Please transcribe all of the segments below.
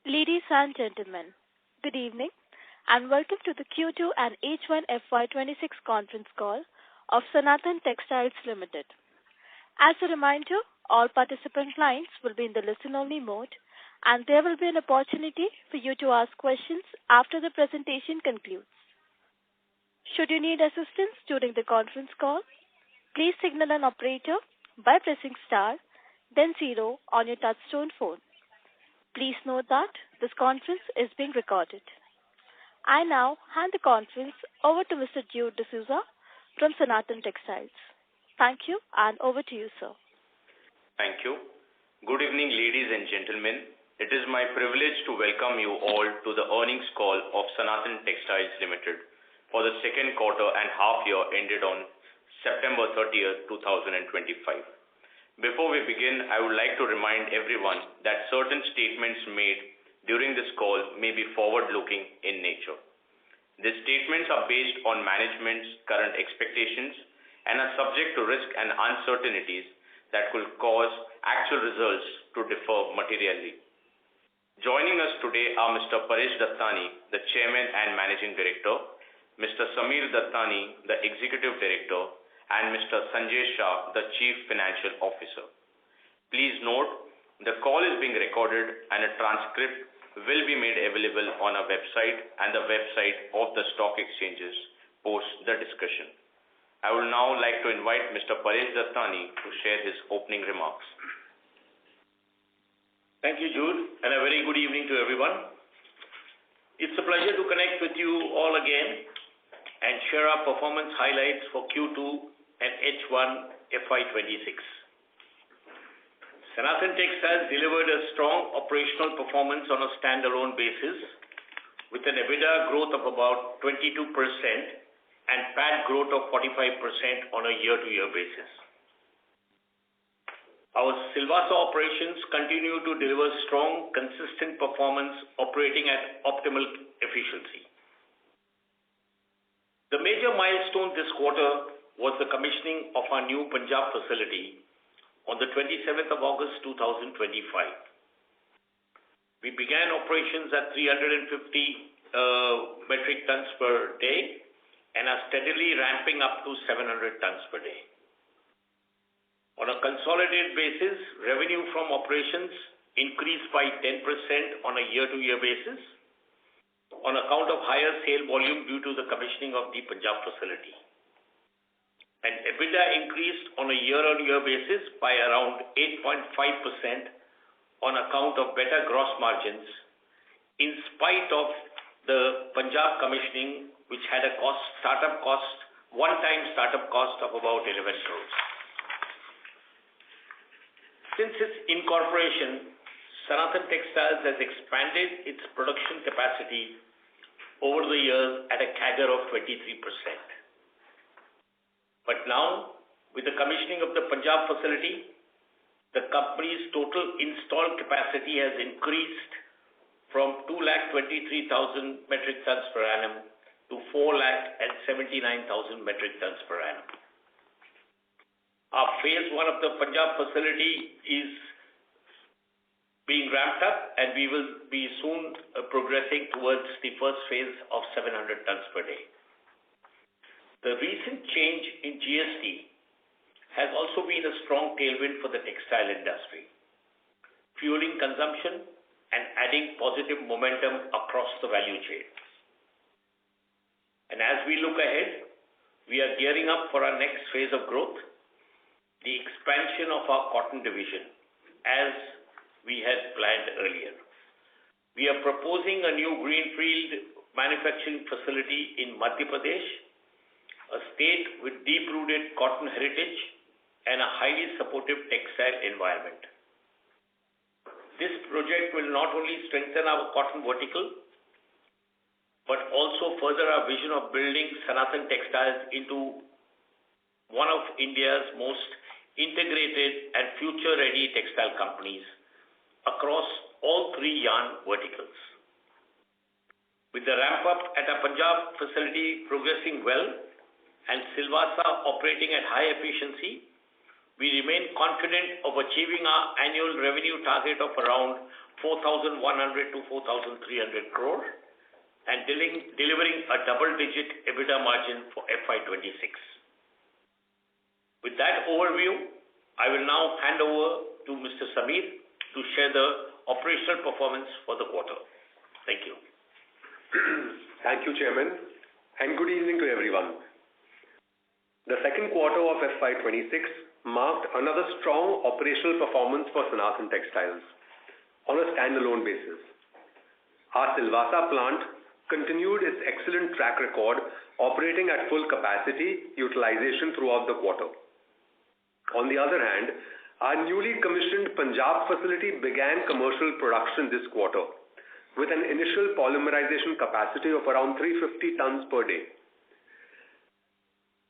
Ladies and gentlemen, good evening and welcome to the Q2 and H1FY26 conference call of Sanathan Textiles Limited. As a reminder, all participant lines will be in the listen-only mode and there will be an opportunity for you to ask questions after the presentation concludes. Should you need assistance during the conference call, please signal an operator by pressing star, then 0 on your touchtone phone. Please note that this conference is being recorded. I now hand the conference over to Mr. Jude D'Souza from Sanathan Textiles. Thank you and over to you, sir. Thank you. Good evening, ladies and gentlemen. It is my privilege to welcome you all to the earnings call of Sanathan Textiles Limited for the second quarter and half year ended on September 30th, 2025. Before we begin, I would like to remind everyone that certain statements made during this call may be forward-looking in nature. These statements are based on management's current expectations and are subject to risk and uncertainties that could cause actual results to differ materially. Joining us today are Mr. Paresh Dattani, the Chairman and Managing Director, Mr. Samir Dattani, the Executive Director, and Mr. Sanjay Shah, the Chief Financial Officer. Please note, the call is being recorded and a transcript will be made available on our website and the website of the stock exchanges post the discussion. I would now like to invite Mr. Paresh Dattani to share his opening remarks. Thank you, Jude, and a very good evening to everyone. It's a pleasure to connect with you all again and share our performance highlights for Q2 and H1FY26. Sanathan Textiles delivered a strong operational performance on a standalone basis with an EBITDA growth of about 22% and PAT growth of 45% on a year-to-year basis. Our Silvassa operations continue to deliver strong, consistent performance operating at optimal efficiency. The major milestone this quarter was the commissioning of our new Punjab facility on the 27th of August 2025. We began operations at 350 metric tons per day and are steadily ramping up to 700 tons per day. On a consolidated basis, revenue from operations increased by 10% on a year-to-year basis on account of higher sale volume due to the commissioning of the Punjab facility. And EBITDA increased on a year-on-year basis by around 8.5% on account of better gross margins in spite of the Punjab commissioning, which had a one-time startup cost of about 11 crores. Since its incorporation, Sanathan Textiles has expanded its production capacity over the years at a CAGR of 23%. But now, with the commissioning of the Punjab facility, the company's total installed capacity has increased from 223,000 metric tons per annum to 479,000 metric tons per annum. Our phase 1 of the Punjab facility is being ramped up and we will be soon progressing towards the first phase of 700 tons per day. The recent change in GST has also been a strong tailwind for the textile industry, fueling consumption and adding positive momentum across the value chain. And as we look ahead, we are gearing up for our next phase of growth, the expansion of our cotton division, as we had planned earlier. We are proposing a new greenfield manufacturing facility in Madhya Pradesh, a state with deep-rooted cotton heritage and a highly supportive textile environment. This project will not only strengthen our cotton vertical, but also further our vision of building Sanathan Textiles into one of India's most integrated and future-ready textile companies across all three yarn verticals. With the ramp-up at our Punjab facility progressing well, and Silvassa operating at high efficiency, we remain confident of achieving our annual revenue target of around 4,100 to 4,300 crore and delivering a double-digit EBITDA margin for FY26. With that overview, I will now hand over to Mr. Samir to share the operational performance for the quarter. Thank you. Thank you, Chairman, and good evening to everyone. The second quarter of FY26 marked another strong operational performance for Sanathan Textiles on a standalone basis. Our Silvassa plant continued its excellent track record, operating at full capacity utilization throughout the quarter. On the other hand, our newly commissioned Punjab facility began commercial production this quarter with an initial polymerization capacity of around 350 tons per day.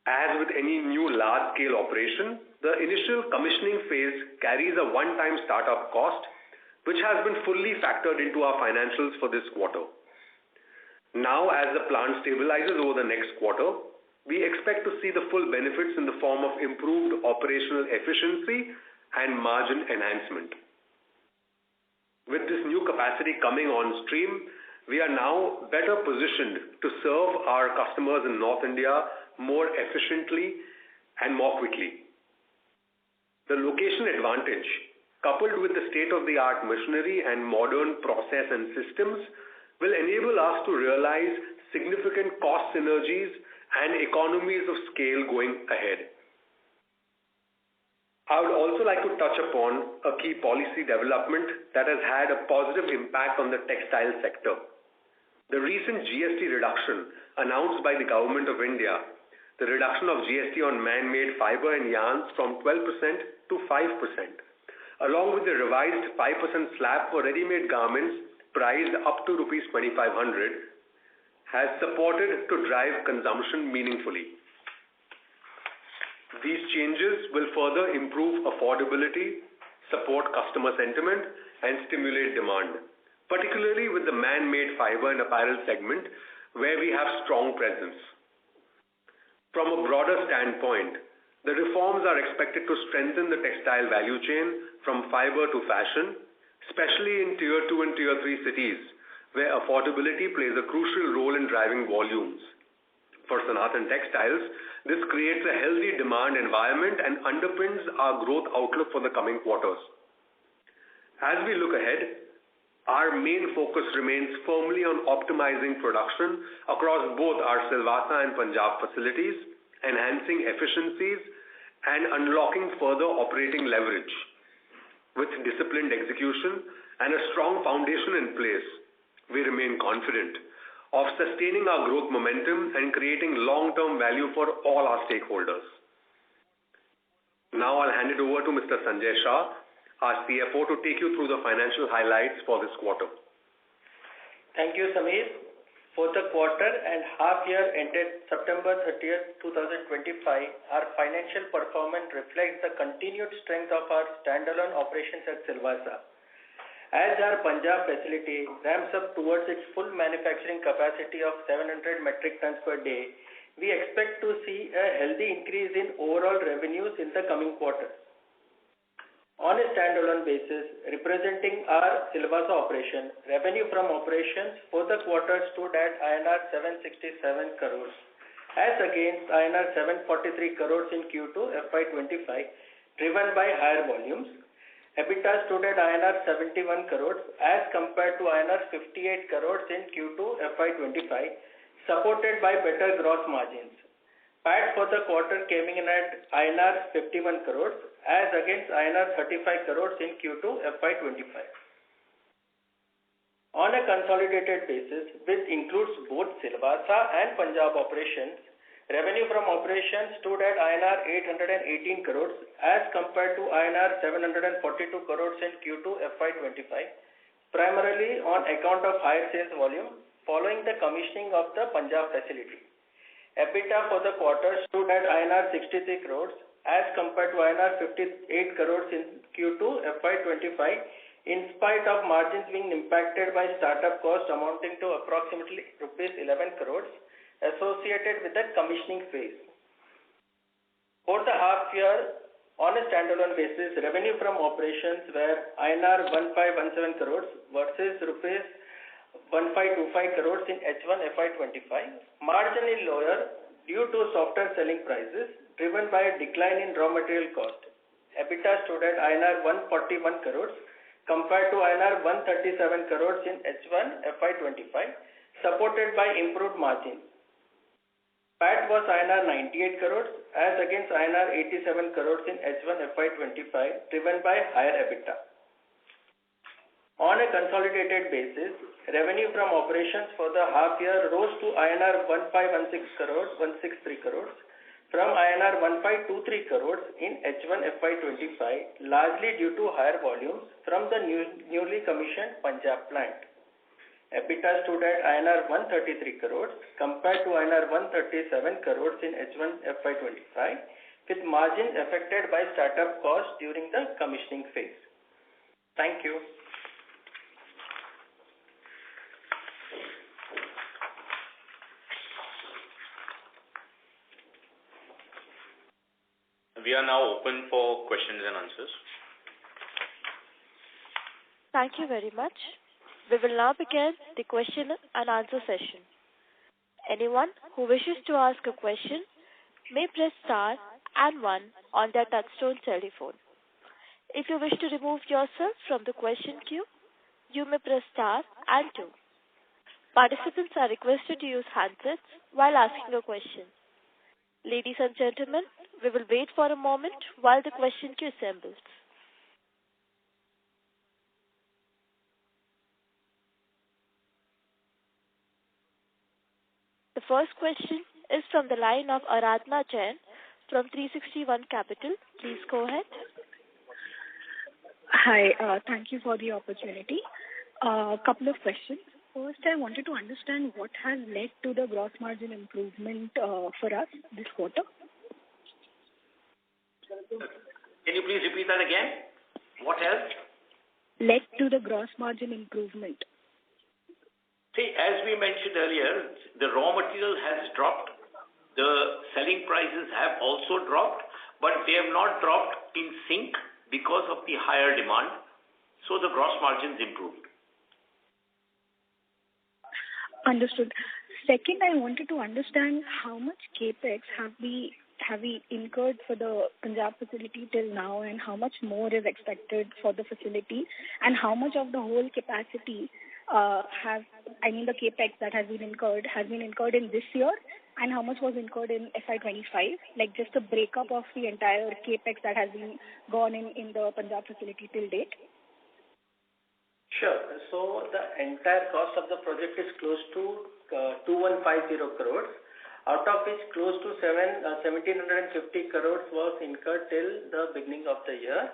As with any new large-scale operation, the initial commissioning phase carries a one-time startup cost, which has been fully factored into our financials for this quarter. Now, as the plant stabilizes over the next quarter, we expect to see the full benefits in the form of improved operational efficiency and margin enhancement. With this new capacity coming on stream, we are now better positioned to serve our customers in North India more efficiently and more quickly. The location advantage, coupled with the state-of-the-art machinery and modern process and systems, will enable us to realize significant cost synergies and economies of scale going ahead. I would also like to touch upon a key policy development that has had a positive impact on the textile sector. The recent GST reduction announced by the Government of India, the reduction of GST on man-made fiber and yarns from 12% to 5%, along with the revised 5% slab for ready-made garments priced up to Rs 2,500, has supported to drive consumption meaningfully. These changes will further improve affordability, support customer sentiment, and stimulate demand, particularly with the man-made fiber and apparel segment, where we have strong presence. From a broader standpoint, the reforms are expected to strengthen the textile value chain from fiber to fashion, especially in Tier 2 and Tier 3 cities, where affordability plays a crucial role in driving volumes. For Sanathan Textiles, this creates a healthy demand environment and underpins our growth outlook for the coming quarters. As we look ahead, our main focus remains firmly on optimizing production across both our Silvassa and Punjab facilities, enhancing efficiencies, and unlocking further operating leverage. With disciplined execution and a strong foundation in place, we remain confident of sustaining our growth momentum and creating long-term value for all our stakeholders. Now I'll hand it over to Mr. Sanjay Shah, our CFO, to take you through the financial highlights for this quarter. Thank you, Samir. For the quarter and half year ended September 30th, 2025, our financial performance reflects the continued strength of our standalone operations at Silvassa. As our Punjab facility ramps up towards its full manufacturing capacity of 700 metric tons per day, we expect to see a healthy increase in overall revenues in the coming quarters. On a standalone basis, representing our Silvassa operation, revenue from operations for the quarter stood at INR 767 crores, as against INR 743 crores in Q2 FY25, driven by higher volumes. EBITDA stood at INR 71 crores as compared to INR 58 crores in Q2 FY25, supported by better gross margins. PAT for the quarter came in at INR 51 crores as against INR 35 crores in Q2 FY25. On a consolidated basis, which includes both Silvassa and Punjab operations, revenue from operations stood at INR 818 crores as compared to INR 742 crores in Q2 FY25, primarily on account of higher sales volume following the commissioning of the Punjab facility. EBITDA for the quarter stood at INR 63 crores as compared to INR 58 crores in Q2 FY25, in spite of margins being impacted by startup costs amounting to approximately Rs 11 crores associated with the commissioning phase. For the half year On a standalone basis, revenue from operations were INR 1517 crores versus rupees 1525 crores in H1 FY25, marginally lower due to softer selling prices driven by a decline in raw material cost. EBITDA stood at INR 141 crores compared to INR 137 crores in H1 FY25, supported by improved margins. PAT was INR 98 crores as against INR 87 crores in H1 FY25, driven by higher EBITDA. On a consolidated basis, revenue from operations for the half year rose to INR 1516 crores from INR 1523 crores in H1 FY25, largely due to higher volumes from the newly commissioned Punjab plant. EBITDA stood at INR 133 crores compared to INR 137 crores in H1 FY25, with margins affected by startup costs during the commissioning phase. Thank you. We are now open for questions and answers. Thank you very much. We will now begin the question and answer session. Anyone who wishes to ask a question may press star and 1 on their touchtone telephone. If you wish to remove yourself from the question queue, you may press star and 2. Participants are requested to use handsets while asking a question. Ladies and gentlemen, we will wait for a moment while the question queue assembles. The first question is from the line of Aradhana Jain from 360 ONE Capital. Please go ahead. Hi, thank you for the opportunity. Couple of questions. First, I wanted to understand what has led to the gross margin improvement for us this quarter. Can you please repeat that again? What has led to the gross margin improvement? See, as we mentioned earlier, the raw material has dropped. The selling prices have also dropped, but they have not dropped in sync because of the higher demand. So the gross margins improved. Understood. Second, I wanted to understand how much capex have we incurred for the Punjab facility till now, and how much more is expected for the facility, and how much of the whole capacity the capex that has been incurred in this year, and how much was incurred in FY25, like just a breakup of the entire capex that has been gone in the Punjab facility till date. Sure. So the entire cost of the project is close to 2150 crores, out of which close to 1750 crores was incurred till the beginning of the year.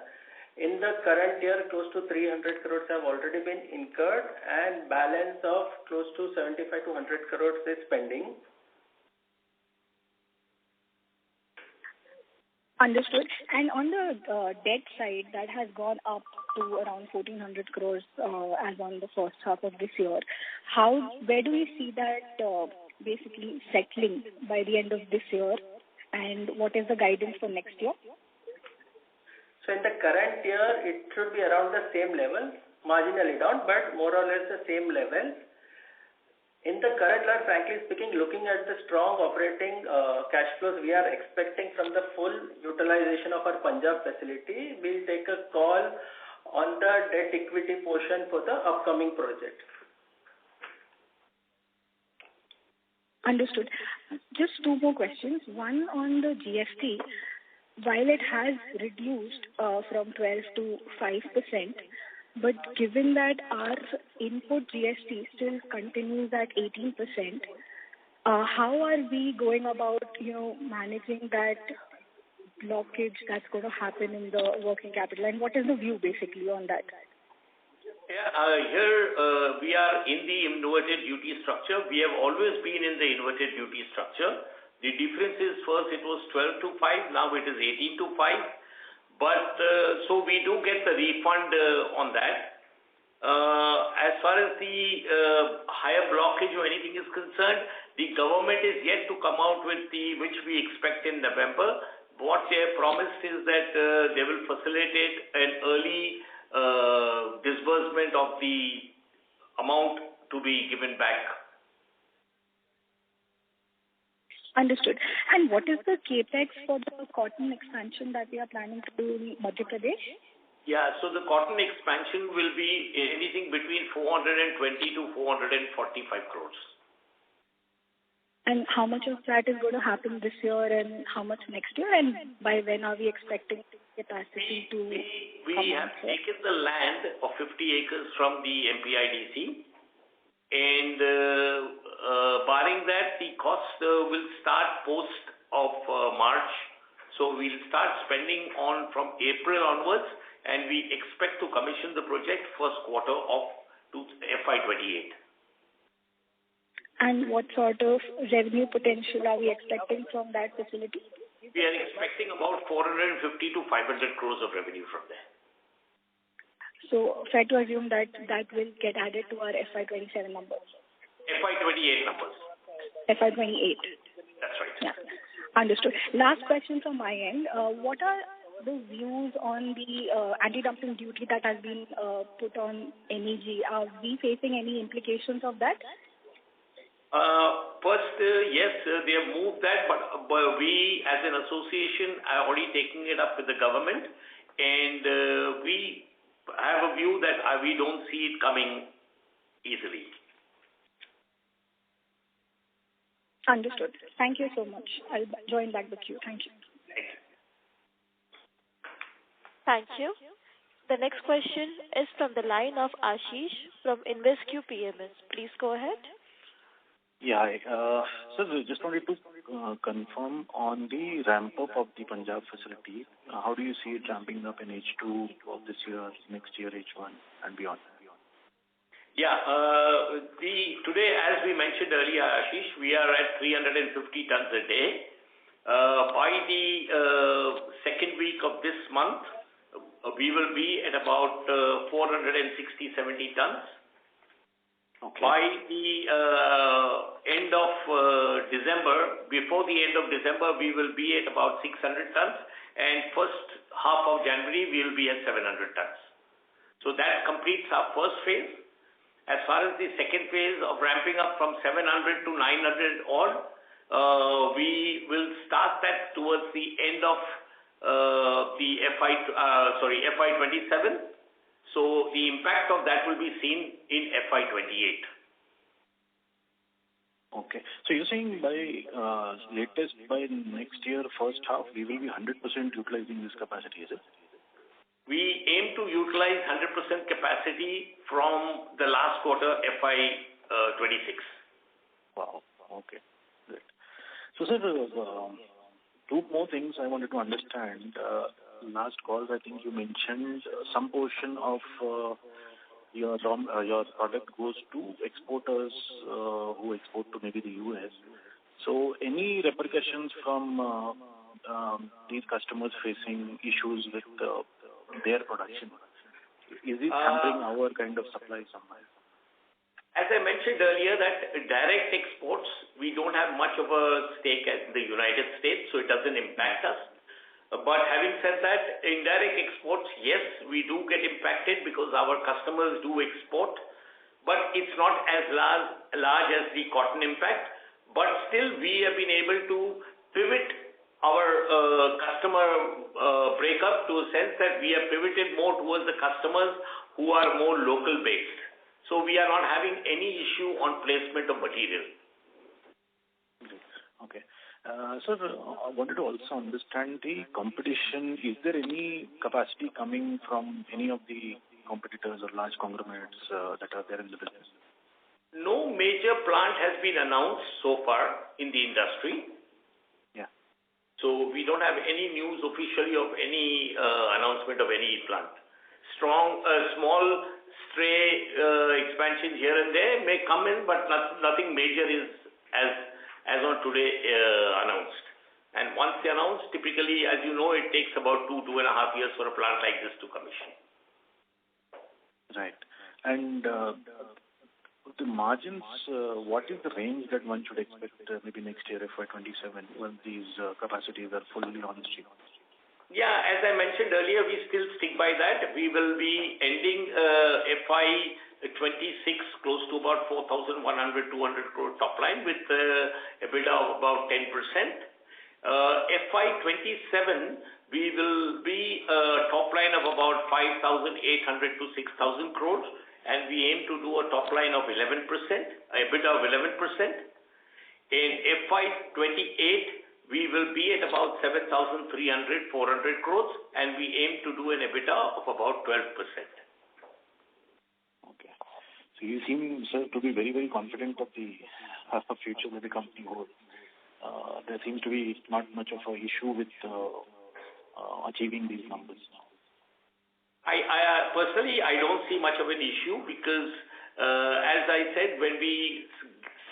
In the current year, close to 300 crores have already been incurred, and balance of close to 75 to 100 crores is pending. Understood. And on the debt side, that has gone up to around 1400 crores as on the first half of this year. Where do we see that basically settling by the end of this year, and what is the guidance for next year? So in the current year, it should be around the same level, marginally down, but more or less the same level. In the current year, frankly speaking, looking at the strong operating cash flows we are expecting from the full utilization of our Punjab facility, we'll take a call on the debt equity portion for the upcoming project. Understood. Just two more questions. One on the GST. While it has reduced from 12 to 5%, but given that our input GST still continues at 18%, how are we going about, managing that blockage that's going to happen in the working capital, and what is the view basically on that? Yeah, here we are in the inverted duty structure. We have always been in the inverted duty structure. The difference is first it was 12 to 5, now it is 18 to 5. But so we do get the refund on that. As far as the higher blockage or anything is concerned, the government is yet to come out with which we expect in November, what they have promised is that they will facilitate an early disbursement of the amount to be given back. Understood. And what is the capex for the cotton expansion that we are planning to do in Madhya Pradesh? Yeah, so the cotton expansion will be anything between 420 to 445 crores. And how much of that is going to happen this year and how much next year? And by when are we expecting capacity to We have taken the land of 50 acres from the MPIDC, and barring that, the cost will start post of March. So we'll start spending on from April onwards, and we expect to commission the project first quarter of FY28. And what sort of revenue potential are we expecting from that facility? We are expecting about 450 to 500 crores of revenue from there. So fair to assume that that will get added to our FY27 numbers? FY28 numbers. FY28. That's right. Yeah. Understood. Last question from my end. What are the views on the anti-dumping duty that has been put on MEG? Are we facing any implications of that? First, yes, they have moved that, but we as an association are already taking it up with the government, and we have a view that we don't see it coming easily. Understood. Thank you so much. I'll join back the queue. Thank you. Thank you. The next question is from the line of Ashish from InvestQ PMS. Please go ahead. Yeah, sir, just wanted to confirm on the ramp-up of the Punjab facility. How do you see it ramping up in H2 of this year, next year, H1, and beyond? Yeah, today, as we mentioned earlier, Ashish, we are at 350 tons a day. By the second week of this month, we will be at about 460-70 tons. Okay. By the end of December, before the end of December, we will be at about 600 tons, and first half of January, we will be at 700 tons. So that completes our first phase. As far as the second phase of ramping up from 700 to 900 odd, we will start that towards the end of the FY27. So the impact of that will be seen in FY28. Okay. So you're saying by latest by next year, first half, we will be 100% utilizing this capacity, is it? We aim to utilize 100% capacity from the last quarter FY26. Wow. Okay. Great. So, sir, two more things I wanted to understand. Last call, I think you mentioned some portion of your product goes to exporters who export to maybe the US. So, any repercussions from these customers facing issues with their production? Is it hampering our kind of supply somewhere? As I mentioned earlier, that direct exports, we don't have much of a stake in the United States, so it doesn't impact us. But having said that, indirect exports, yes, we do get impacted because our customers do export, but it's not as large as the cotton impact. But still, we have been able to pivot our customer breakup to a sense that we have pivoted more towards the customers who are more local based. So we are not having any issue on placement of material. Okay. Sir, I wanted to also understand the competition. Is there any capacity coming from any of the competitors or large conglomerates that are there in the business? No major plant has been announced so far in the industry. Yeah. So we don't have any news officially of any announcement of any plant. Small stray expansion here and there may come in, but nothing major is as on today announced. And once they announce, typically, as you know, it takes about 2.5 years for a plant like this to commission. Right. And the margins, what is the range that one should expect maybe next year, FY27, when these capacities are fully on stream? Yeah, as I mentioned earlier, we still stick by that. We will be ending FY26 close to about 4,100, 200 crore top line with EBITDA of about 10%. FY27, we will be top line of about 5,800 to 6,000 crores, and we aim to do a top line of 11%, EBITDA of 11%. In FY28, we will be at about 7,300, 400 crores, and we aim to do an EBITDA of about 12%. Okay. So you seem, sir, to be very, very confident of the future that the company holds. There seems to be not much of an issue with achieving these numbers. I personally, I don't see much of an issue because, as I said, when we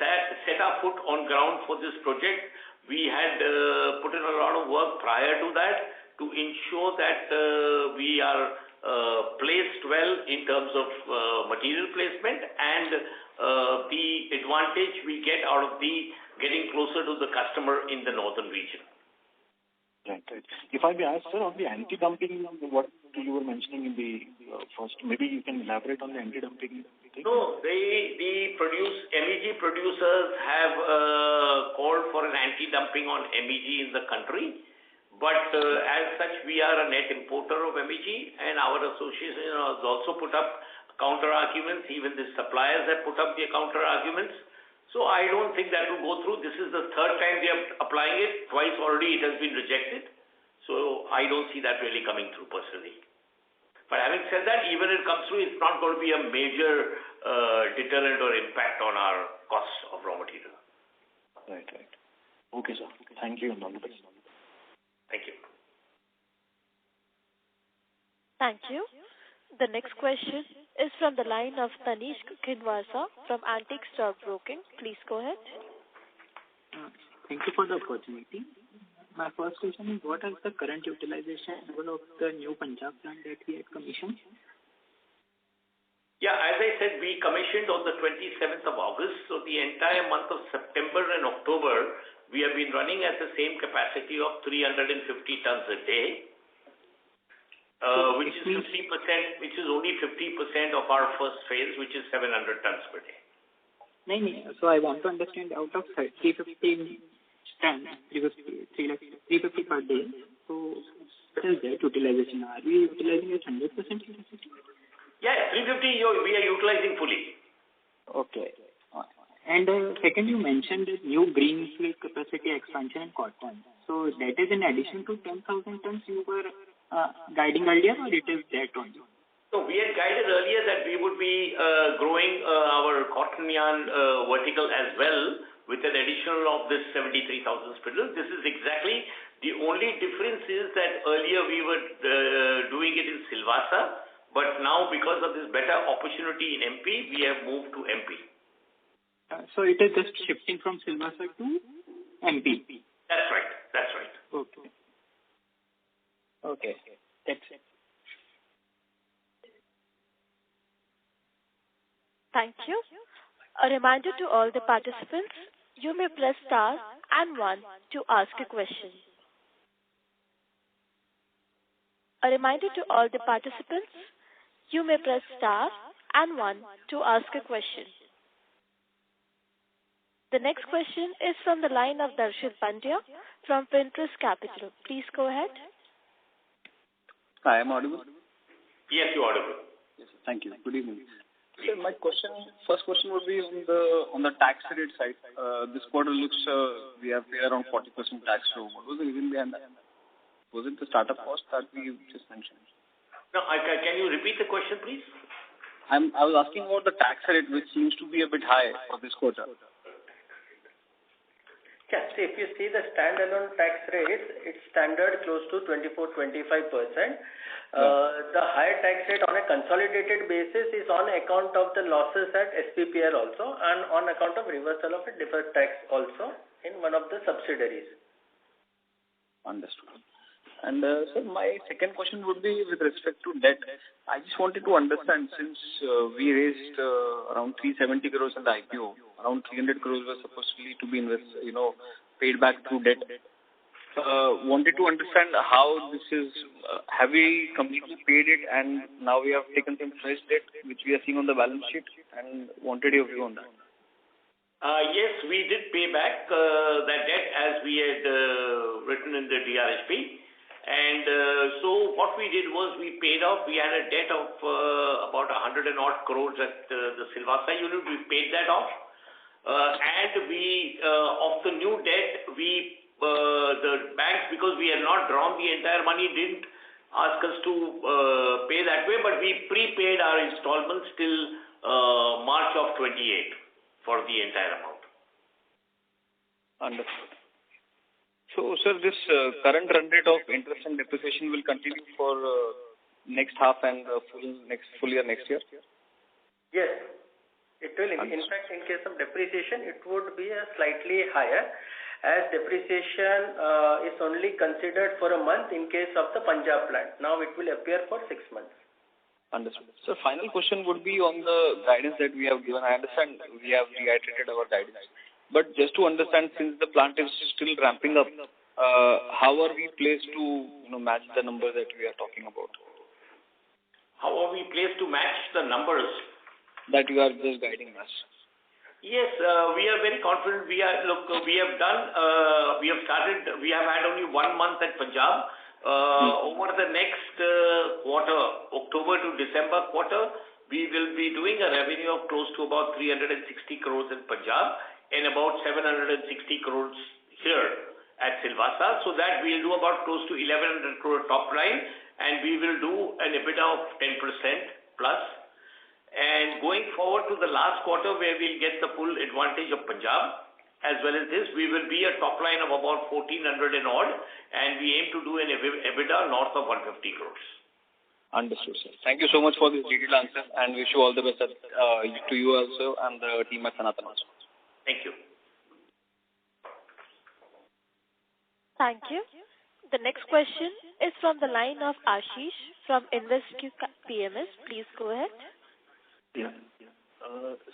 set our foot on ground for this project, we had put in a lot of work prior to that to ensure that we are placed well in terms of material placement and the advantage we get out of the getting closer to the customer in the northern region. Right. If I may ask, sir, on the anti-dumping, what you were mentioning in the first, maybe you can elaborate on the anti-dumping thing? No, MEG producers have called for an anti-dumping on MEG in the country, but as such, we are a net importer of MEG, and our association has also put up counter-arguments. Even the suppliers have put up their counter-arguments. So I don't think that will go through. This is the third time they are applying it. Twice already it has been rejected. So I don't see that really coming through personally. But having said that, even if it comes through, it's not going to be a major deterrent or impact on our costs of raw material. Right. Okay, sir. Thank you and all the best. Thank you. Thank you. The next question is from the line of Tanishq Khinwasa from Antique Stock Broking. Please go ahead. Thank you for the opportunity. My first question is, what is the current utilization level of the new Punjab plant that we had commissioned? Yeah, as I said, we commissioned on the 27th of August. So the entire month of September and October, we have been running at the same capacity of 350 tons a day. Which is 50%, which is only 50% of our first phase, which is 700 tons per day. No. So I want to understand, out of 350 tons, 350 per day, so what is that utilization? Are we utilizing at 100% capacity? Yeah, 350 we are utilizing fully. Okay. And second, you mentioned this new greenfield capacity expansion in cotton. So that is in addition to 10,000 tons you were guiding earlier, or it is that only? So we had guided earlier that we would be growing our cotton yarn vertical as well with an additional of this 73,000 spindles. This is exactly the only difference is that earlier we were doing it in Silvassa, but now because of this better opportunity in MP, we have moved to MP. So it is just shifting from Silvassa to MP? That's right. Okay. That's it. Thank you. A reminder to all the participants, you may press star and 1 to ask a question. A reminder to all the participants, you may press star and 1 to ask a question. The next question is from the line of Darshit Pandya from Pinterest Capital. Please go ahead. Hi, I'm audible? Yes, you're audible. Yes, thank you. Good evening. So my first question would be on the tax rate side. This quarter looks we have paid around 40% tax. So what was the reason behind that? Was it the startup cost that we just mentioned? No, can you repeat the question, please? I was asking about the tax rate, which seems to be a bit high for this quarter. Yes, if you see the standalone tax rates, it's standard close to 24-25%. The higher tax rate on a consolidated basis is on account of the losses at SPPL also and on account of reversal of a deferred tax also in one of the subsidiaries. Understood. And sir, my second question would be with respect to debt. I just wanted to understand, since we raised around 370 crores in the IPO, around 300 crores was supposedly to be paid back through debt. Wanted to understand how this is. Have we completely paid it, and now we have taken some fresh debt, which we are seeing on the balance sheet, and wanted your view on that. Yes, we did pay back that debt as we had written in the DRHP. And so what we did was we paid off. We had a debt of about 100 and odd crores at the Silvassa unit. We paid that off. And we, of the new debt, the banks, because we had not drawn the entire money, didn't ask us to pay that way, but we prepaid our installments till March of 28 for the entire amount. Understood. So, sir, this current run rate of interest and depreciation will continue for next half and full year next year? Yes, it will. In fact, in case of depreciation, it would be slightly higher, as depreciation is only considered for a month in case of the Punjab plant. Now it will appear for 6 months. Understood. So, final question would be on the guidance that we have given. I understand we have reiterated our guidance. But just to understand, since the plant is still ramping up, how are we placed to match the numbers that we are talking about? How are we placed to match the numbers that you are just guiding us? Yes, we are very confident. We have had only 1 month at Punjab. Over the next quarter, October to December quarter, we will be doing a revenue of close to about 360 crores in Punjab and about 760 crores here at Silvassa. So that we'll do about close to 1100 crore top line, and we will do an EBITDA of 10% plus. And going forward to the last quarter, where we'll get the full advantage of Punjab, as well as this, we will be a top line of about 1400 and odd, and we aim to do an EBITDA north of 150 crores. Understood, sir. Thank you so much for this detailed answer, and wish you all the best to you also and the team at Sanathan also. Thank you. Thank you. The next question is from the line of Ashish from InvestQ PMS. Please go ahead. Yeah.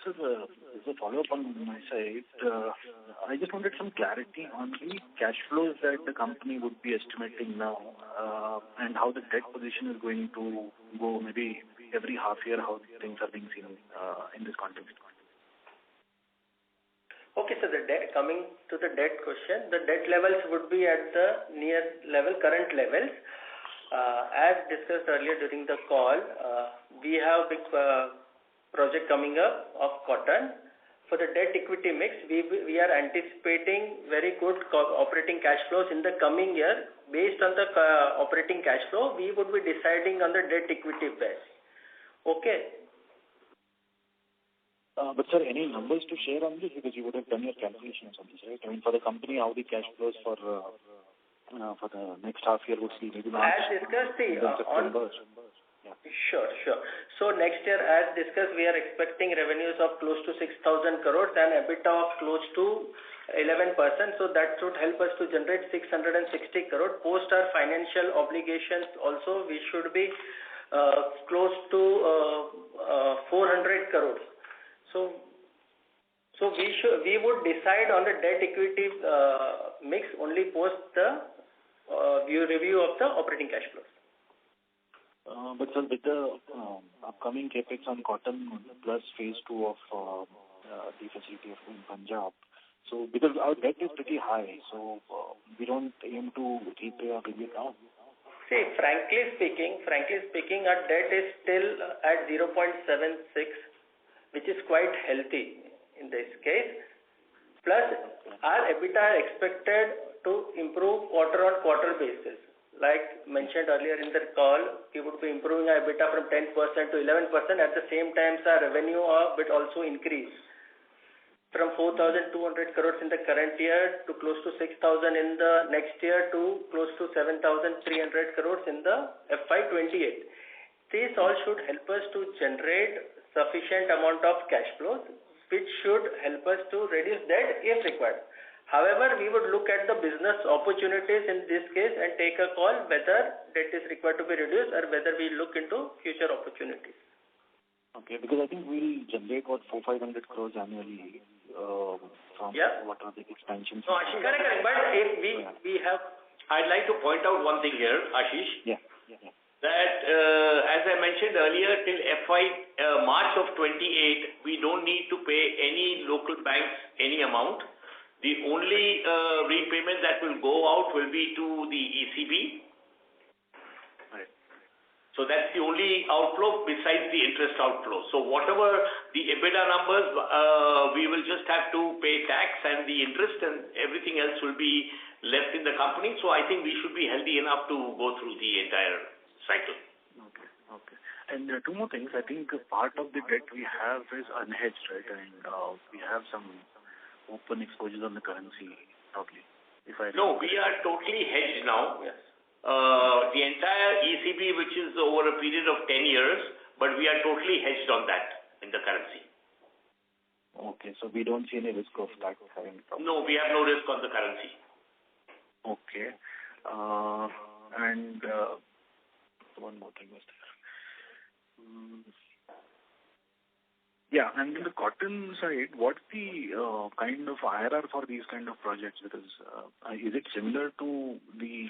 Sir, as a follow-up on my side, I just wanted some clarity on the cash flows that the company would be estimating now, and how the debt position is going to go maybe every half year, how things are being seen in this context. Okay, so coming to the debt question, the debt levels would be at the current levels. As discussed earlier during the call, we have big project coming up of cotton. For the debt equity mix, we are anticipating very good operating cash flows in the coming year. Based on the operating cash flow, we would be deciding on the debt equity base. Okay. But sir, any numbers to share on this, because you would have done your calculations on this, right? I mean, for the company, how the cash flows for the next half year would be maybe March. As discussed, September. Yeah. Sure. So next year, as discussed, we are expecting revenues of close to 6,000 crores and EBITDA of close to 11%. So that should help us to generate 660 crores. Post our financial obligations also, we should be close to 400 crores. So we would decide on the debt equity mix only post the review of the operating cash flows. But sir, with the upcoming capex on cotton plus phase 2 of the facility in Punjab, so because our debt is pretty high, so we don't aim to repay or bring it down. See, frankly speaking, our debt is still at 0.76, which is quite healthy in this case. Plus, our EBITDA are expected to improve quarter-on-quarter basis. Like mentioned earlier in the call, we would be improving our EBITDA from 10% to 11%. At the same time, our revenue will also increase from 4,200 crores in the current year to close to 6,000 in the next year to close to 7,300 crores in the FY28. These all should help us to generate sufficient amount of cash flows, which should help us to reduce debt if required. However, we would look at the business opportunities in this case and take a call whether debt is required to be reduced or whether we look into future opportunities. Okay, because I think we generate what 400-500 crores annually from what are the expansions. No, Ashish, correct. But if we have, I'd like to point out one thing here, Ashish. Yeah. That as I mentioned earlier, till March of 28, we don't need to pay any local banks any amount. The only repayment that will go out will be to the ECB. Right. So that's the only outflow besides the interest outflow. So whatever the EBITDA numbers, we will just have to pay tax and the interest, and everything else will be left in the company. So I think we should be healthy enough to go through the entire cycle. Okay. And two more things. I think part of the debt we have is unhedged, right? And we have some open exposures on the currency, probably. No, we are totally hedged now. Yes. The entire ECB, which is over a period of 10 years, but we are totally hedged on that in the currency. Okay, so we don't see any risk of that having problem. No, we have no risk on the currency. Okay. And one more thing was there. Yeah, and in the cotton side, what's the kind of IRR for these kind of projects? Because is it similar to the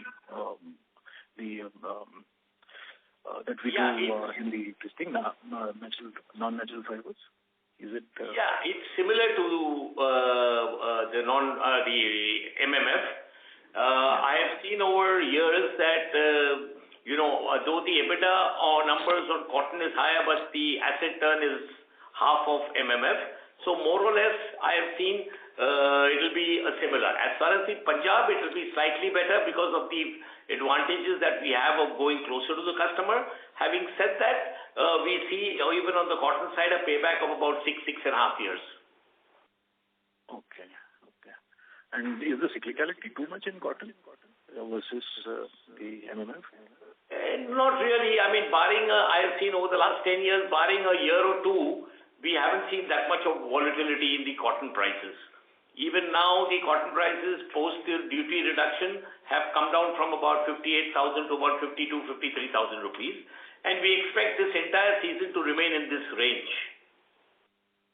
that we do in the existing non-natural fibers? Is it? It's similar to the MMF. I have seen over years that though the EBITDA or numbers on cotton is higher, but the asset turn is half of MMF. So more or less, I have seen it will be similar. As far as the Punjab, it will be slightly better because of the advantages that we have of going closer to the customer. Having said that, we see even on the cotton side a payback of about 6.5 years. Okay. And is the cyclicality too much in cotton versus the MMF? Not really. I mean, I have seen over the last 10 years, barring a year or two, we haven't seen that much of volatility in the cotton prices. Even now, the cotton prices post the duty reduction have come down from about 58,000 to about 52,000-53,000 rupees. And we expect this entire season to remain in this range.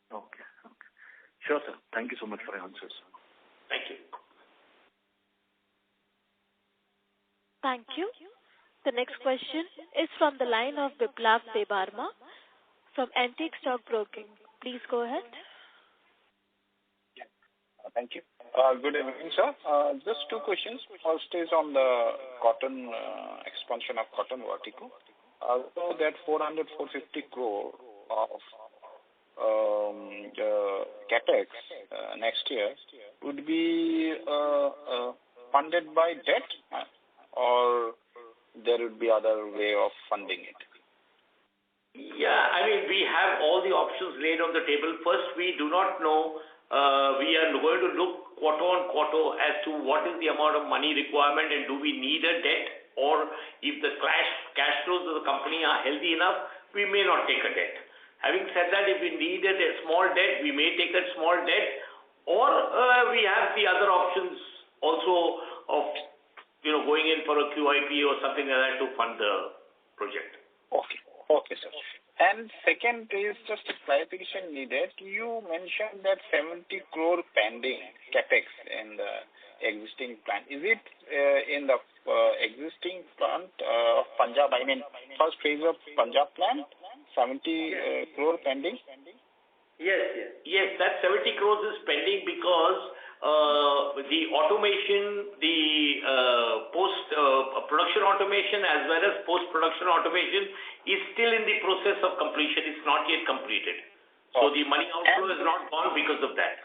Okay. Sure, sir. Thank you so much for your answers. Thank you. Thank you. The next question is from the line of Biplav Debarma from Antique Stock Broking. Please go ahead. Thank you. Good evening, sir. Just two questions. First is on the cotton expansion of cotton vertical. So that 450 crore of capex next year would be funded by debt, or there would be other way of funding it? Yeah, I mean, we have all the options laid on the table. First, we do not know. We are going to look quarter on quarter as to what is the amount of money requirement and do we need a debt, or if the cash flows of the company are healthy enough, we may not take a debt. Having said that, if we needed a small debt, we may take a small debt, or we have the other options also of going in for a QIP or something like that to fund the project. Okay, sir. And second is just a clarification needed. You mentioned that 70 crore pending capex in the existing plant. Is it in the existing plant of Punjab? I mean, first phase of Punjab plant, 70 crore pending? Yes, that 70 crores is pending because the automation, the post-production automation as well as post-production automation is still in the process of completion. It's not yet completed. So the money outflow is not gone because of that.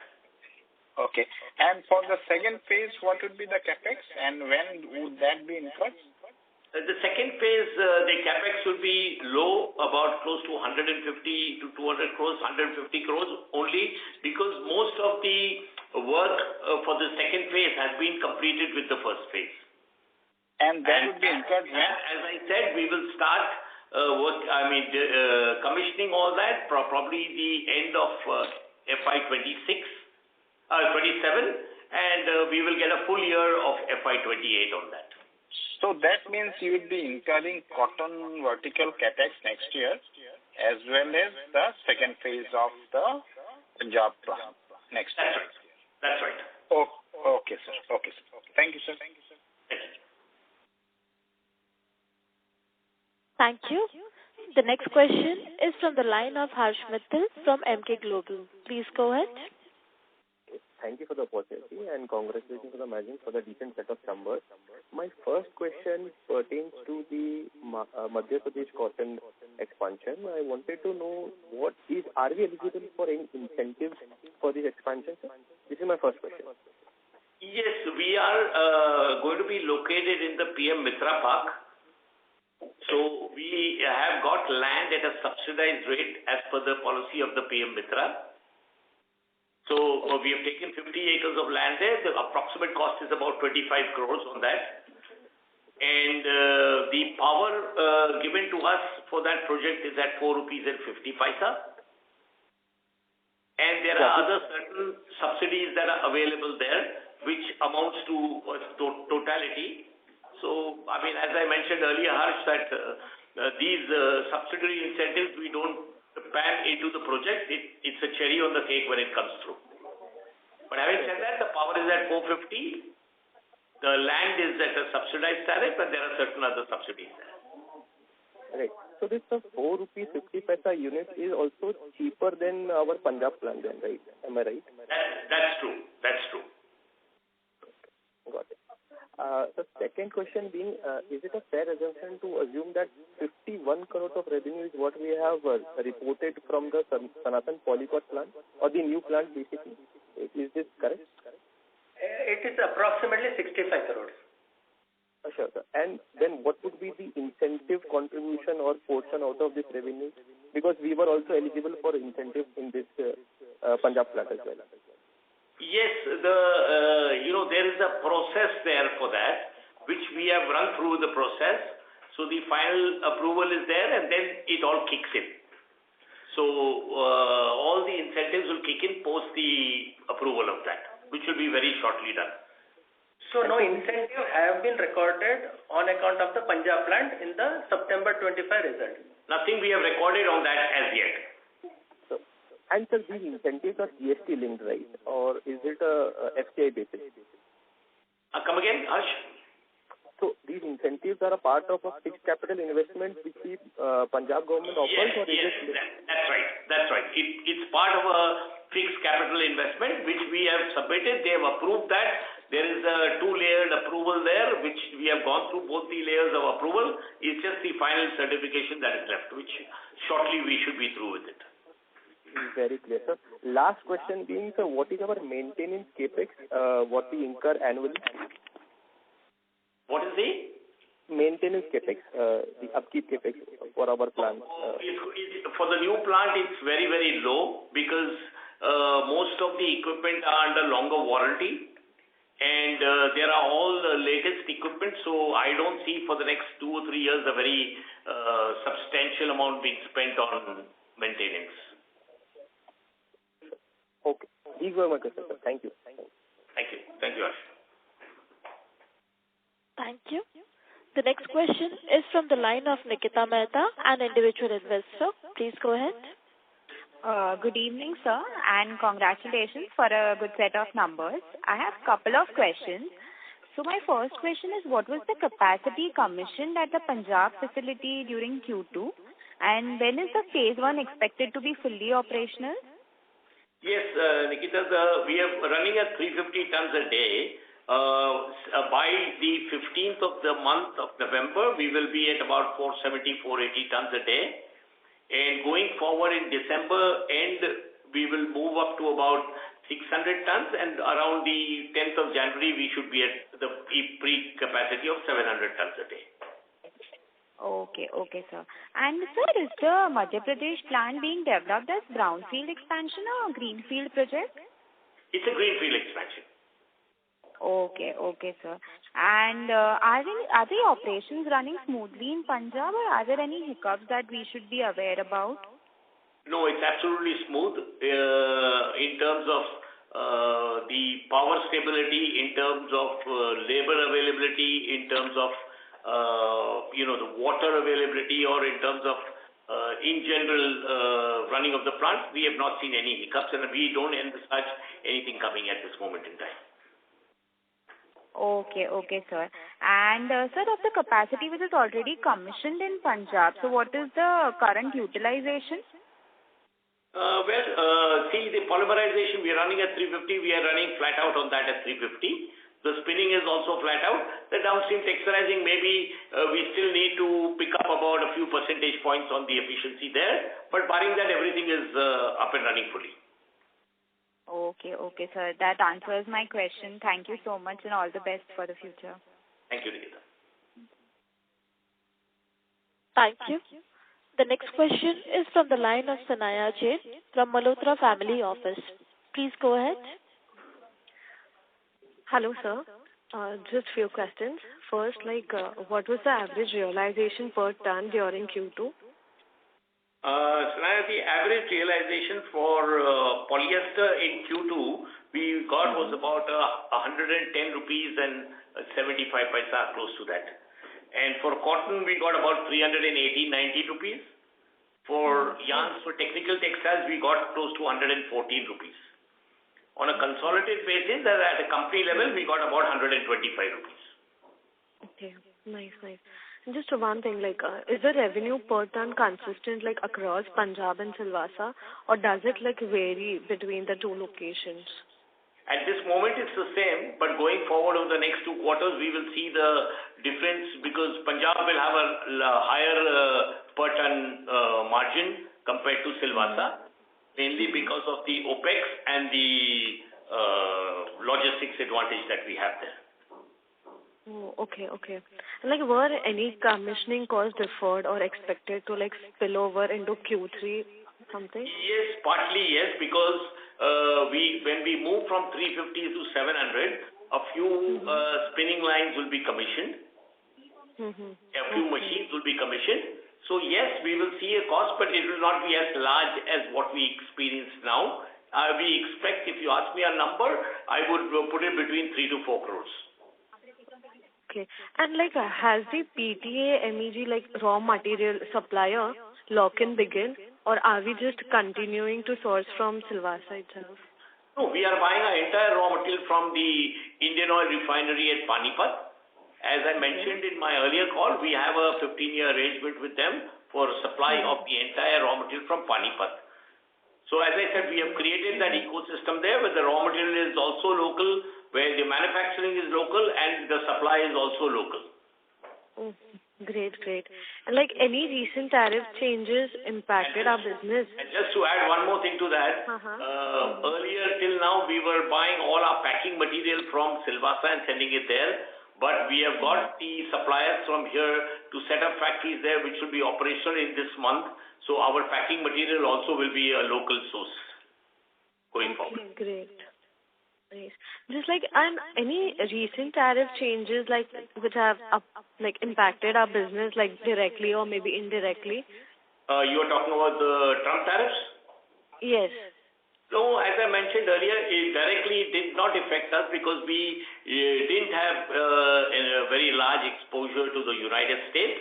Okay. And for the second phase, what would be the capex and when would that be incurred? The second phase, the capex would be low, about close to 150 to 200 crores, 150 crores only, because most of the work for the second phase has been completed with the first phase. And that would be incurred when? As I said, we will start commissioning all that probably the end of FY26, 27, and we will get a full year of FY28 on that. So that means you will be incurring cotton vertical capex next year, as well as the second phase of the Punjab plant next year. That's right. Okay, sir. Thank you, sir. Thank you. The next question is from the line of Harsh Mittal from MK Global. Please go ahead. Thank you for the opportunity and congratulations to the management for the decent set of numbers. My first question pertains to the Madhya Pradesh cotton expansion. I wanted to know are we eligible for any incentives for this expansion, sir? This is my first question. Yes, we are going to be located in the PM Mitra Park. So we have got land at a subsidized rate as per the policy of the PM Mitra. So we have taken 50 acres of land there. The approximate cost is about 25 crores on that. And the power given to us for that project is at 4 rupees and 50 paisa. And there are other certain subsidies that are available there, which amounts to totality. So, I mean, as I mentioned earlier, Harsh, that these subsidiary incentives, we don't pan into the project. It's a cherry on the cake when it comes through. But having said that, the power is at 450. The land is at a subsidized tariff, and there are certain other subsidies there. Right. So this 4 rupees 50 paisa unit is also cheaper than our Punjab plant then, right? Am I right? That's true. Got it. The second question being, is it a fair assumption to assume that 51 crores of revenue is what we have reported from the Sanathan Polycot plant, or the new plant basically? Is this correct? It is approximately 65 crores. Sure, sir. And then what would be the incentive contribution or portion out of this revenue? Because we were also eligible for incentive in this Punjab plant as well. Yes, there is a process there for that, which we have run through the process. So the final approval is there, and then it all kicks in. So all the incentives will kick in post the approval of that, which will be very shortly done. So no incentive have been recorded on account of the Punjab plant in the September 25 result. Nothing we have recorded on that as yet. And sir, these incentives are GST linked, right? Or is it a FCI basis? Come again, Harsh? So these incentives are a part of a fixed capital investment which the Punjab government offers? That's right. It's part of a fixed capital investment which we have submitted. They have approved that. There is a 2-layered approval there which we have gone through both the layers of approval. It's just the final certification that is left, which shortly we should be through with it. Very clear, sir. Last question being, sir, what is our maintenance capex, what we incur annually? What is the? Maintenance capex, the upkeep capex for our plant. For the new plant, it's very, very low because most of the equipment are under longer warranty and there are all the latest equipment. So I don't see for the next 2 or 3 years a very substantial amount being spent on maintenance. Okay. These were my questions, sir. Thank you. Thank you, Harsh. Thank you. The next question is from the line of Nikita Mehta, an individual investor. Please go ahead. Good evening, sir, and congratulations for a good set of numbers. I have a couple of questions. So my first question is, what was the capacity commissioned at the Punjab facility during Q2? And when is the phase 1 expected to be fully operational? Yes, Nikita, we are running at 350 tons a day. By the 15th of the month of November, we will be at about 470, 480 tons a day. And going forward in December end, we will move up to about 600 tons. And around the 10th of January, we should be at the peak capacity of 700 tons a day. Okay, sir. And sir, is the Madhya Pradesh plant being developed as brownfield expansion or greenfield project? It's a greenfield expansion. Okay, sir. And are the operations running smoothly in Punjab, or are there any hiccups that we should be aware about? No, it's absolutely smooth. In terms of the the power stability, in terms of labor availability, in terms of the water availability, or in terms of in general running of the plant, we have not seen any hiccups, and we don't envisage anything coming at this moment in time. Okay, sir. And sir, of the capacity which is already commissioned in Punjab, so what is the current utilization? See, the polymerization, we are running at 350. We are running flat out on that at 350. The spinning is also flat out. The downstream texturizing, maybe we still need to pick up about a few percentage points on the efficiency there. But barring that, everything is up and running fully. Okay, sir. That answers my question. Thank you so much and all the best for the future. Thank you, Nikita. Thank you. The next question is from the line of Sanaya Jain from Malhotra Family Office. Please go ahead. Hello, sir. Just few questions. First, what was the average realization per ton during Q2? Sanaya, the average realization for polyester in Q2 we got was about 110 rupees and 75 paisa, close to that. And for cotton, we got about 380-90 rupees. For yarns, for technical textiles, we got close to 114 rupees. On a consolidated basis, at a company level, we got about 125 rupees. Okay, nice. And just one thing, is the revenue per ton consistent across Punjab and Silvassa, or does it vary between the two locations? At this moment, it's the same, but going forward over the next 2 quarters, we will see the difference, because Punjab will have a higher per ton margin compared to Silvassa, mainly because of the OPEX and the logistics advantage that we have there. Oh, okay. And were any commissioning costs deferred or expected to spill over into Q3 something? Yes, partly yes, because when we move from 350 to 700, a few spinning lines will be commissioned. A few machines will be commissioned. So yes, we will see a cost, but it will not be as large as what we experience now. We expect, if you ask me a number, I would put it between 3 to 4 crores. Okay. And has the PTA MEG raw material supplier lock-in begin, or are we just continuing to source from Silvassa itself? No, we are buying our entire raw material from the Indian Oil Refinery at Panipat. As I mentioned in my earlier call, we have a 15-year arrangement with them for supply of the entire raw material from Panipat. So as I said, we have created that ecosystem there where the raw material is also local, where the manufacturing is local and the supply is also local. Oh, great. And any recent tariff changes impacted our business? And just to add one more thing to that, earlier till now we were buying all our packing material from Silvassa and sending it there. But we have got the suppliers from here to set up factories there, which will be operational in this month. So our packing material also will be a local source going forward. Great. Nice. Just and any recent tariff changes which have impacted our business directly or maybe indirectly? You are talking about the Trump tariffs? Yes. No, as I mentioned earlier, it directly did not affect us because we didn't have a very large exposure to the United States.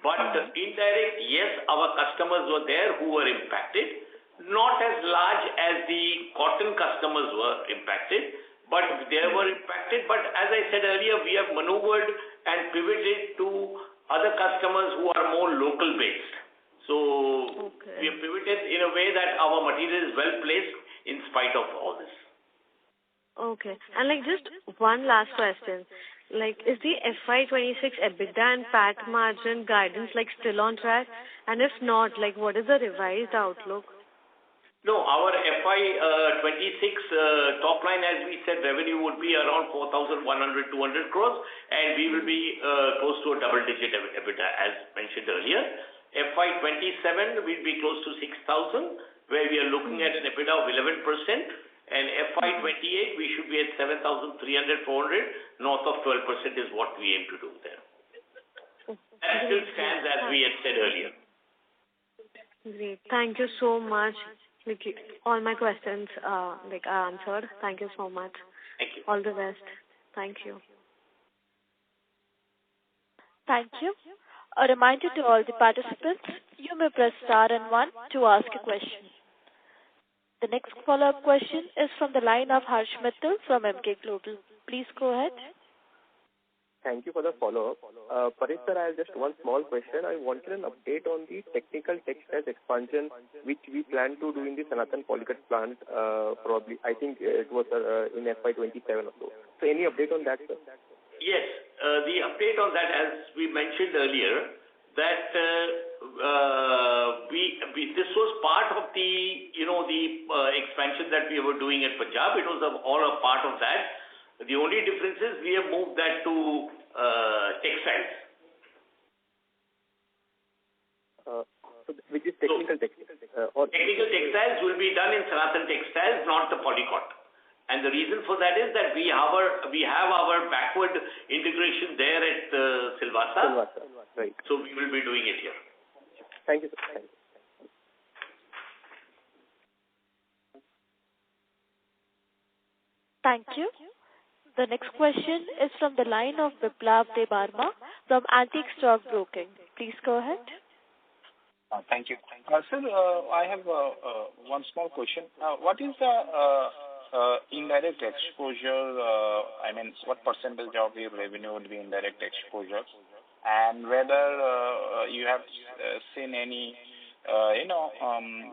But indirect, yes, our customers were there who were impacted. Not as large as the cotton customers were impacted, but they were impacted. But as I said earlier, we have maneuvered and pivoted to other customers who are more local based. So we have pivoted in a way that our material is well placed in spite of all this. Okay. And just one last question. Is the FY26 EBITDA and PAT margin guidance still on track? And if not, what is the revised outlook? No, our FY26 top line, as we said, revenue would be around 4,100-200 crores, and we will be close to a double-digit EBITDA, as mentioned earlier. FY27 will be close to 6,000, where we are looking at an EBITDA of 11%, and FY28 we should be at 7,300-400, north of 12% is what we aim to do there. That still stands as we had said earlier. Great. Thank you so much. Like all my questions are answered. Thank you so much. Thank you. All the best. Thank you. Thank you. A reminder to all the participants, you may press star and one to ask a question. The next follow-up question is from the line of Harsh Mittal from MK Global. Please go ahead. Thank you for the follow-up. Paresh sir, I have just one small question. I wanted an update on the technical textiles expansion which we plan to do in the Sanathan Polycut plant, probably, I think it was in FY27 or so. So any update on that, sir? Yes, the update on that, as we mentioned earlier, that this was part of the expansion that we were doing at Punjab. It was all a part of that. The only difference is we have moved that to textiles. Which is technical textiles? Technical textiles will be done in Sanathan Textiles, not the Polycot. And the reason for that is that we have our backward integration there at Silvassa. Right. So we will be doing it here. Thank you, sir. Thank you. The next question is from the line of Biplav Debarma from Antique Stock Broking. Please go ahead. Thank you. Sir, I have one small question. What is the indirect exposure? What percentage of your revenue would be indirect exposure? And whether you have seen any,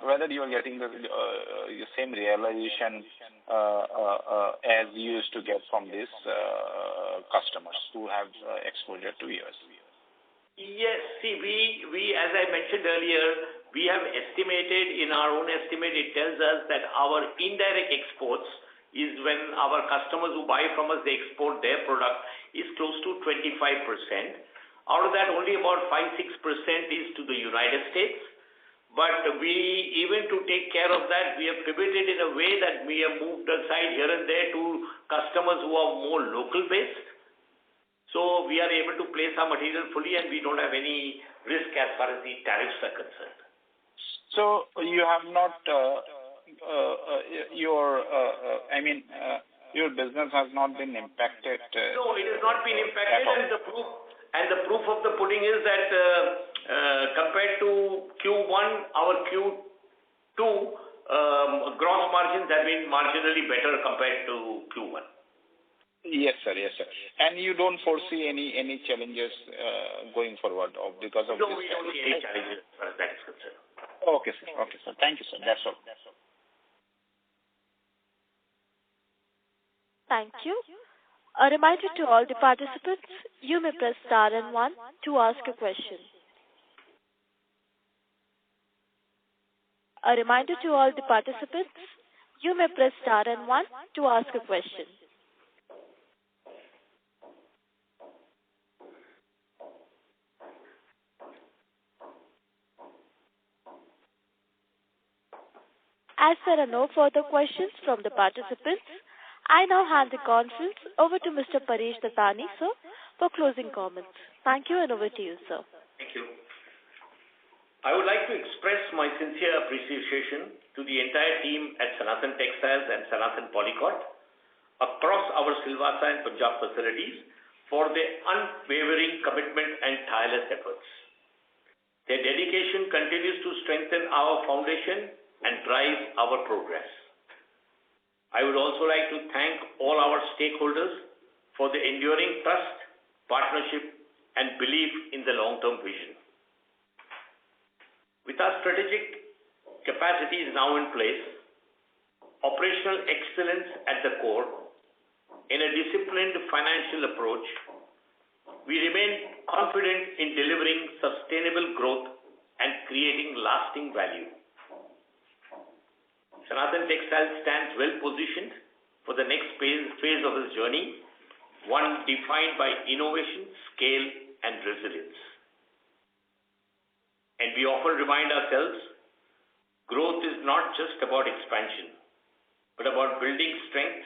whether you are getting the same realization as you used to get from these customers who have exposure to US. Yes, see, we as I mentioned earlier, we have estimated, in our own estimate, it tells us that our indirect exports is when our customers who buy from us, they export their product, is close to 25%. Out of that, only about 5-6% is to the United States. But even to take care of that, we have pivoted in a way that we have moved aside here and there to customers who are more local based. So we are able to place our material fully and we don't have any risk as far as the tariffs are concerned. So you have not, your business has not been impacted. No, it has not been impacted, and the proof of the pudding is that compared to Q1, our Q2 gross margins have been marginally better compared to Q1. Yes, sir. And you don't foresee any challenges going forward because of this? No, we don't see any challenges as far as that is concerned. Okay, sir. Thank you, sir. That's all. Thank you. A reminder to all the participants, you may press star and one to ask a question. A reminder to all the participants, you may press star and one to ask a question. As there are no further questions from the participants, I now hand the conference over to Mr. Paresh Dattani, sir, for closing comments. Thank you, and over to you, sir. Thank you. I would like to express my sincere appreciation to the entire team at Sanathan Textiles and Sanathan Polycot across our Silvassa and Punjab facilities for their unwavering commitment and tireless efforts. Their dedication continues to strengthen our foundation and drive our progress. I would also like to thank all our stakeholders for the enduring trust, partnership, and belief in the long-term vision. With our strategic capacities now in place, operational excellence at the core, in a disciplined financial approach, we remain confident in delivering sustainable growth and creating lasting value. Sanathan Textiles stands well positioned for the next phase of its journey, one defined by innovation, scale, and resilience. And we often remind ourselves, growth is not just about expansion, but about building strength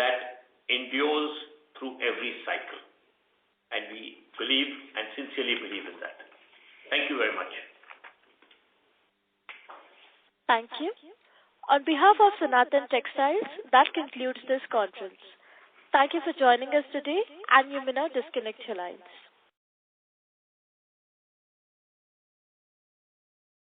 that endures through every cycle. And we believe and sincerely believe in that. Thank you very much. Thank you. On behalf of Sanathan Textiles, that concludes this conference. Thank you for joining us today, and you may now disconnect your lines.